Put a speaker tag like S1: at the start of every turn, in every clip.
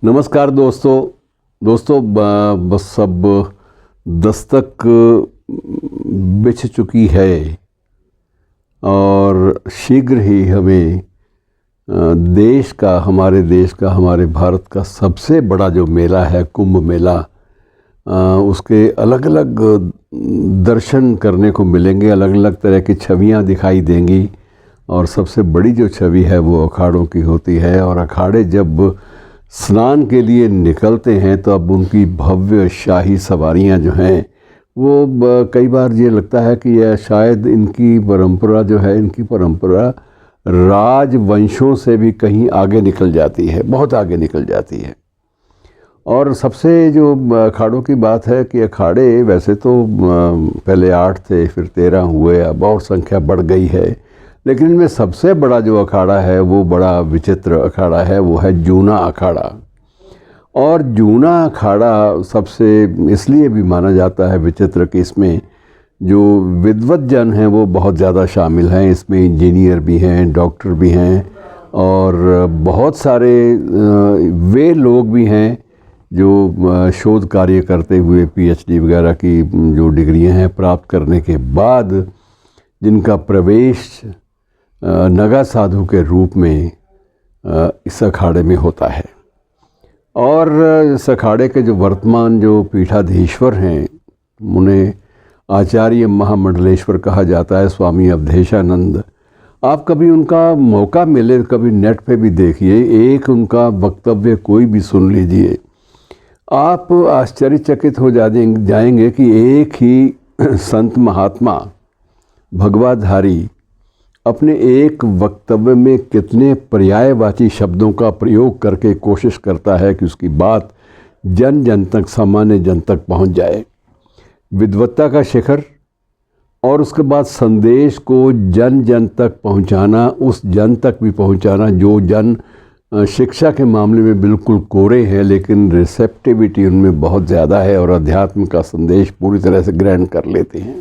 S1: नमस्कार दोस्तों बस अब दस्तक बिछ चुकी है और शीघ्र ही हमें हमारे देश का, हमारे भारत का सबसे बड़ा जो मेला है कुंभ मेला, उसके अलग अलग दर्शन करने को मिलेंगे। अलग अलग तरह की छवियां दिखाई देंगी और सबसे बड़ी जो छवि है वो अखाड़ों की होती है। और अखाड़े जब स्नान के लिए निकलते हैं तो अब उनकी भव्य शाही सवारियां जो हैं वो कई बार ये लगता है कि यह शायद इनकी परंपरा राजवंशों से भी कहीं आगे निकल जाती है, बहुत आगे निकल जाती है। और सबसे जो अखाड़ों की बात है कि अखाड़े वैसे तो पहले 8 थे, फिर 13 हुए, अब और संख्या बढ़ गई है। लेकिन इनमें सबसे बड़ा जो अखाड़ा है वो बड़ा विचित्र अखाड़ा है, वो है जूना अखाड़ा। और जूना अखाड़ा सबसे इसलिए भी माना जाता है विचित्र कि इसमें जो विद्वत जन हैं वो बहुत ज़्यादा शामिल हैं। इसमें इंजीनियर भी हैं, डॉक्टर भी हैं और बहुत सारे वे लोग भी हैं जो शोध कार्य करते हुए पीएचडी वगैरह की जो डिग्रियां हैं प्राप्त करने के बाद जिनका प्रवेश नगा साधु के रूप में इस अखाड़े में होता है। और इस अखाड़े के जो वर्तमान जो पीठाधीश्वर हैं उन्हें आचार्य महामंडलेश्वर कहा जाता है, स्वामी अवधेशानंद। आप कभी उनका मौका मिले कभी नेट पे भी देखिए, एक उनका वक्तव्य कोई भी सुन लीजिए, आप आश्चर्यचकित हो जाएंगे कि एक ही संत महात्मा भगवाधारी अपने एक वक्तव्य में कितने पर्यायवाची शब्दों का प्रयोग करके कोशिश करता है कि उसकी बात जन जन तक, सामान्य जन तक पहुंच जाए। विद्वत्ता का शिखर और उसके बाद संदेश को जन जन तक पहुंचाना, उस जन तक भी पहुंचाना जो जन शिक्षा के मामले में बिल्कुल कोरे हैं लेकिन रिसेप्टिविटी उनमें बहुत ज़्यादा है और अध्यात्म का संदेश पूरी तरह से ग्रहण कर लेते हैं।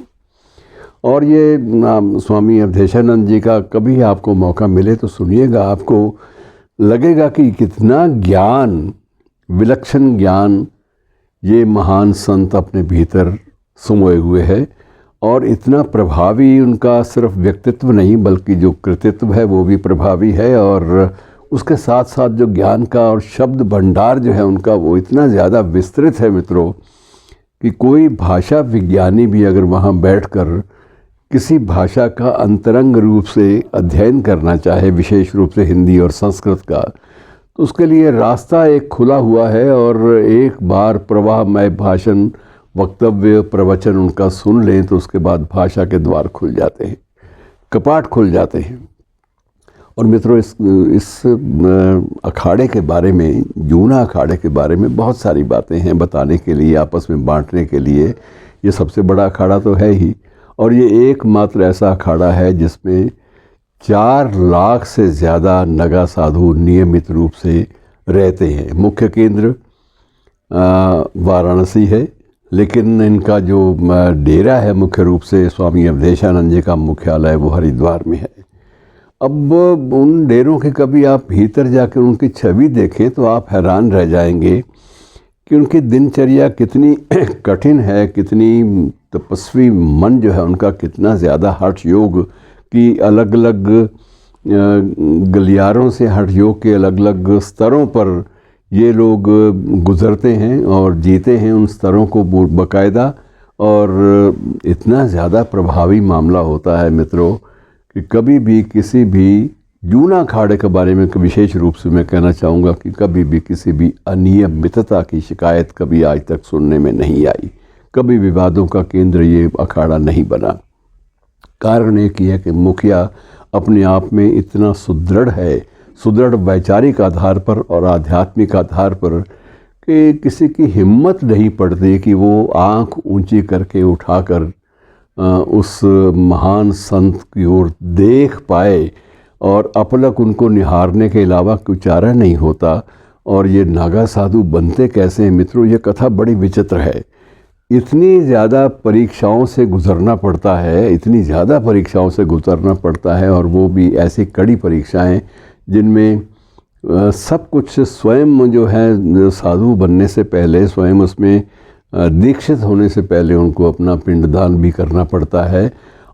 S1: और ये स्वामी अवधेशानंद जी का कभी आपको मौका मिले तो सुनिएगा, आपको लगेगा कि कितना ज्ञान, विलक्षण ज्ञान ये महान संत अपने भीतर समोए हुए है। और इतना प्रभावी उनका सिर्फ व्यक्तित्व नहीं बल्कि जो कृतित्व है वो भी प्रभावी है। और उसके साथ साथ जो ज्ञान का और शब्द भंडार जो है उनका वो इतना ज़्यादा विस्तृत है मित्रों कि कोई भाषा विज्ञानी भी अगर वहाँ बैठकर किसी भाषा का अंतरंग रूप से अध्ययन करना चाहे, विशेष रूप से हिंदी और संस्कृत का, तो उसके लिए रास्ता एक खुला हुआ है। और एक बार प्रवाहमय भाषण, वक्तव्य, प्रवचन उनका सुन लें तो उसके बाद भाषा के द्वार खुल जाते हैं, कपाट खुल जाते हैं। और मित्रों इस अखाड़े के बारे में, जूना अखाड़े के बारे में बहुत सारी बातें हैं बताने के लिए, आपस में बांटने के लिए। ये सबसे बड़ा अखाड़ा तो है ही, और ये एकमात्र ऐसा अखाड़ा है जिसमें 4 लाख से ज़्यादा नगा साधु नियमित रूप से रहते हैं। मुख्य केंद्र वाराणसी है, लेकिन इनका जो डेरा है मुख्य रूप से स्वामी अवधेशानंद जी का मुख्यालय वो हरिद्वार में है। अब उन डेरों के कभी आप भीतर जाकर उनकी छवि देखें तो आप हैरान रह जाएंगे कि उनकी दिनचर्या कितनी कठिन है, कितनी तपस्वी मन जो है उनका कितना ज़्यादा हठ योग की अलग अलग गलियारों से हठ योग के अलग अलग स्तरों पर ये लोग गुज़रते हैं और जीते हैं उन स्तरों को बाकायदा। और इतना ज़्यादा प्रभावी मामला होता है मित्रों कि कभी भी किसी भी जूना अखाड़े के बारे में विशेष रूप से मैं कहना चाहूँगा कि कभी भी किसी भी अनियमितता की शिकायत कभी आज तक सुनने में नहीं आई। कभी विवादों का केंद्र ये अखाड़ा नहीं बना। कारण एक ही है कि मुखिया अपने आप में इतना सुदृढ़ है, सुदृढ़ वैचारिक आधार पर और आध्यात्मिक आधार पर, कि किसी की हिम्मत नहीं पड़ती कि वो आँख ऊंची करके उठाकर उस महान संत की ओर देख पाए और अपलक उनको निहारने के अलावा कुछ चारा नहीं होता। और ये नागा साधु बनते कैसे हैं मित्रों, ये कथा बड़ी विचित्र है। इतनी ज़्यादा परीक्षाओं से गुज़रना पड़ता है, इतनी ज़्यादा परीक्षाओं से गुज़रना पड़ता है, और वो भी ऐसी कड़ी परीक्षाएं जिनमें सब कुछ स्वयं जो है साधु बनने से पहले, स्वयं उसमें दीक्षित होने से पहले उनको अपना पिंडदान भी करना पड़ता है,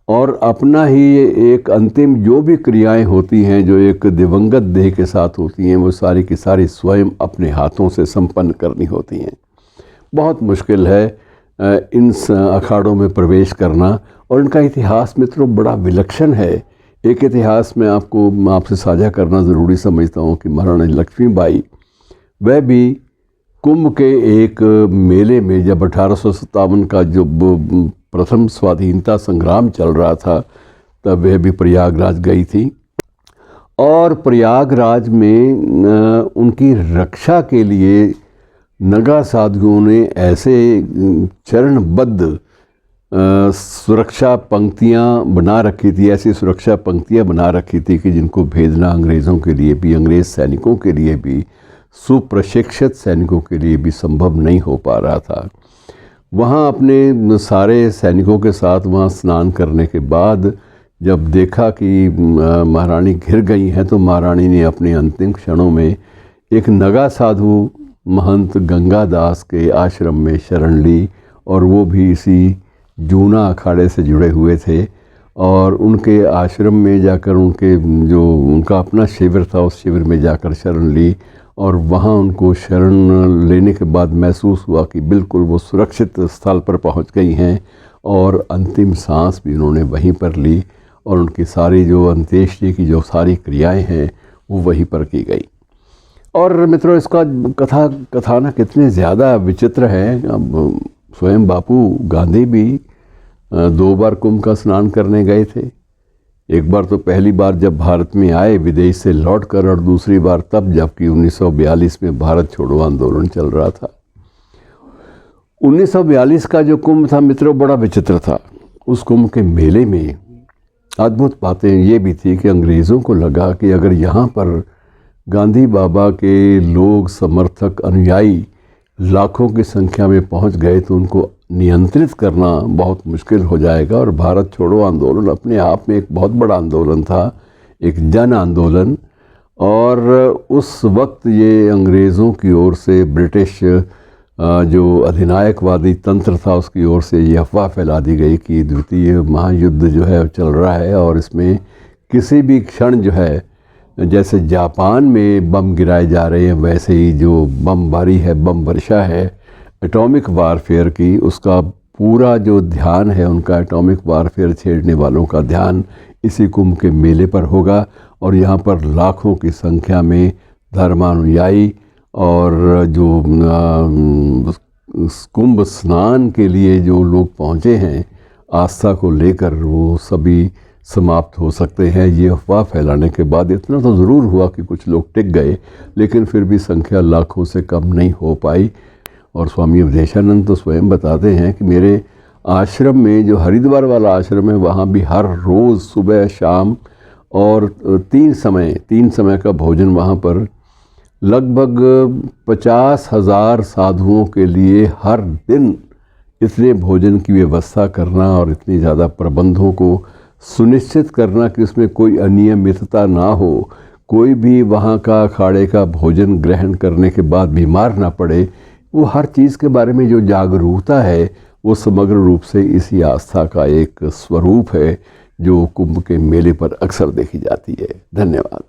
S1: और अपना ही एक अंतिम जो भी क्रियाएं होती हैं जो एक दिवंगत देह के साथ होती हैं, वो सारी की सारी स्वयं अपने हाथों से संपन्न करनी होती हैं। बहुत मुश्किल है इन अखाड़ों में प्रवेश करना, और इनका इतिहास मित्रों बड़ा विलक्षण है। एक इतिहास में आपसे साझा करना ज़रूरी समझता हूँ कि महारानी लक्ष्मीबाई, वह भी कुंभ के एक मेले में, जब 1857 का जो प्रथम स्वाधीनता संग्राम चल रहा था, तब वह भी प्रयागराज गई थी, और प्रयागराज में उनकी रक्षा के लिए नगा साधुओं ने ऐसे चरणबद्ध सुरक्षा पंक्तियां बना रखी थी, ऐसी सुरक्षा पंक्तियां बना रखी थी कि जिनको भेदना अंग्रेज़ों के लिए भी, अंग्रेज़ सैनिकों के लिए भी, सुप्रशिक्षित सैनिकों के लिए भी संभव नहीं हो पा रहा था। वहाँ अपने सारे सैनिकों के साथ वहाँ स्नान करने के बाद जब देखा कि महारानी घिर गई हैं, तो महारानी ने अपने अंतिम क्षणों में एक नगा साधु महंत गंगादास के आश्रम में शरण ली, और वो भी इसी जूना अखाड़े से जुड़े हुए थे, और उनके आश्रम में जाकर उनका अपना शिविर था, उस शिविर में जाकर शरण ली, और वहाँ उनको शरण लेने के बाद महसूस हुआ कि बिल्कुल वो सुरक्षित स्थल पर पहुँच गई हैं, और अंतिम सांस भी उन्होंने वहीं पर ली, और उनकी सारी जो अंत्येष्टि की जो सारी क्रियाएं हैं वो वहीं पर की गई। और मित्रों, इसका कथानक कितने ज़्यादा विचित्र है। अब स्वयं बापू गांधी भी 2 बार कुंभ का स्नान करने गए थे। एक बार तो पहली बार जब भारत में आए विदेश से लौटकर, और दूसरी बार तब जबकि 1942 में भारत छोड़ो आंदोलन चल रहा था। 1942 का जो कुंभ था मित्रों, बड़ा विचित्र था। उस कुंभ के मेले में अद्भुत बातें ये भी थी कि अंग्रेज़ों को लगा कि अगर यहाँ पर गांधी बाबा के लोग, समर्थक, अनुयायी लाखों की संख्या में पहुँच गए तो उनको नियंत्रित करना बहुत मुश्किल हो जाएगा। और भारत छोड़ो आंदोलन अपने आप में एक बहुत बड़ा आंदोलन था, एक जन आंदोलन, और उस वक्त ये अंग्रेज़ों की ओर से, ब्रिटिश जो अधिनायकवादी तंत्र था उसकी ओर से ये अफवाह फैला दी गई कि द्वितीय महायुद्ध जो है चल रहा है, और इसमें किसी भी क्षण जो है, जैसे जापान में बम गिराए जा रहे हैं, वैसे ही जो बमबारी है, बम वर्षा है एटॉमिक वारफेयर की, उसका पूरा जो ध्यान है उनका, एटॉमिक वारफेयर छेड़ने वालों का ध्यान इसी कुंभ के मेले पर होगा। और यहाँ पर लाखों की संख्या में धर्मानुयायी और जो कुंभ स्नान के लिए जो लोग पहुँचे हैं आस्था को लेकर, वो सभी समाप्त हो सकते हैं। ये अफवाह फैलाने के बाद इतना तो ज़रूर हुआ कि कुछ लोग टिक गए, लेकिन फिर भी संख्या लाखों से कम नहीं हो पाई। और स्वामी अवधेशानंद तो स्वयं बताते हैं कि मेरे आश्रम में, जो हरिद्वार वाला आश्रम है, वहाँ भी हर रोज़ सुबह शाम और 3 समय का भोजन वहाँ पर लगभग 50,000 साधुओं के लिए हर दिन इतने भोजन की व्यवस्था करना, और इतनी ज़्यादा प्रबंधों को सुनिश्चित करना कि उसमें कोई अनियमितता ना हो, कोई भी वहाँ का अखाड़े का भोजन ग्रहण करने के बाद बीमार ना पड़े, वो हर चीज़ के बारे में जो जागरूकता है वो समग्र रूप से इसी आस्था का एक स्वरूप है जो कुंभ के मेले पर अक्सर देखी जाती है। धन्यवाद।